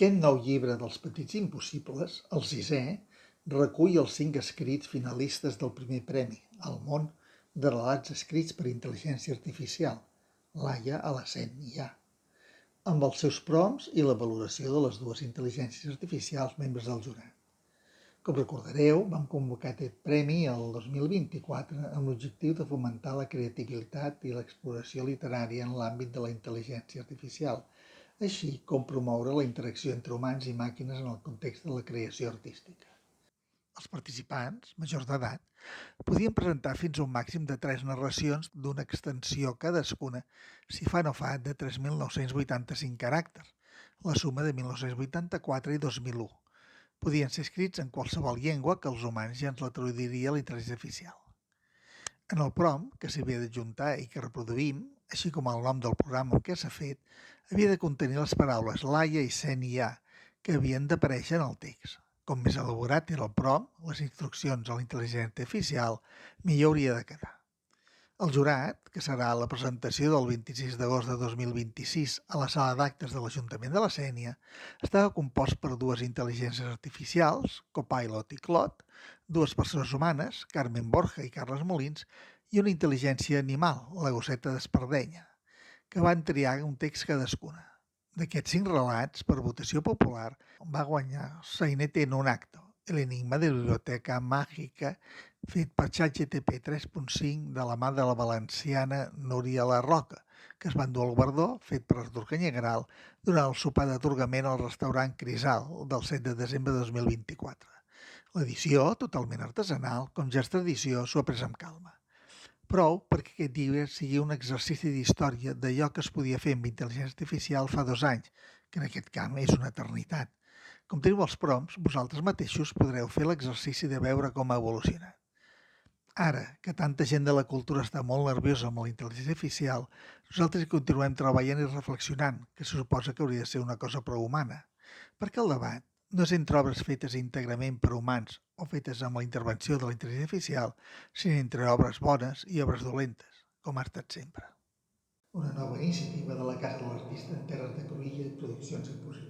Aquest nou llibre dels Petits Impossibles, el sisè, recull els 5 escrits finalistes del primer premi, al món de relats escrits per intel·ligència artificial, Laia, Alacent i IA, amb els seus prompts i la valoració de les dues intel·ligències artificials membres del jurat. Com recordareu, vam convocar aquest premi el 2024 amb l'objectiu de fomentar la creativitat i l'exploració literària en l'àmbit de la intel·ligència artificial, així com promoure la interacció entre humans i màquines en el context de la creació artística. Els participants, majors d'edat, podien presentar fins a un màxim de 3 narracions d'una extensió cadascuna, si fa no fa, de 3.985 caràcters, la suma de 1984 i 2001. Podien ser escrits en qualsevol llengua que els humans ja ens la traduiria la intel·ligència artificial. En el prompt, que s'havia d'adjuntar i que reproduïm, així com el nom del programa en què s'ha fet, havia de contenir les paraules Laia i Sen i A, que havien d'aparèixer en el text. Com més elaborat era el prompt, les instruccions a la intel·ligència artificial, millor hauria de quedar. El jurat, que serà la presentació del 26 d'agost de 2026 a la sala d'actes de l'Ajuntament de la Sénia, estava compost per dues intel·ligències artificials, Copilot i Clot, dues persones humanes, Carmen Borja i Carles Molins, i una intel·ligència animal, la gosseta d'Espardenya, que van triar un text cadascuna. D'aquests 5 relats, per votació popular, va guanyar Sainete en un acto, l'enigma de la biblioteca màgica, fet per ChatGPT 3.5 de la mà de la valenciana Núria La Roca, que es va endur el guardó, fet per Artur Canyegaral, durant el sopar d'atorgament al restaurant Crisal del 7 de desembre de 2024. L'edició, totalment artesanal, com ja és tradició, s'ho ha pres amb calma. Prou perquè aquest llibre sigui un exercici d'història d'allò que es podia fer amb intel·ligència artificial fa 2 anys, que en aquest camp és una eternitat. Com teniu els prompts, vosaltres mateixos podreu fer l'exercici de veure com ha evolucionat. Ara, que tanta gent de la cultura està molt nerviosa amb la intel·ligència artificial, nosaltres hi continuem treballant i reflexionant, que se suposa que hauria de ser una cosa prou humana. Perquè el debat no és entre obres fetes íntegrament per humans o fetes amb la intervenció de la intel·ligència artificial, sinó entre obres bones i obres dolentes, com ha estat sempre. Una nova iniciativa de la Casa de l'Artista en terres de Cruïlla i Produccions Impossibles.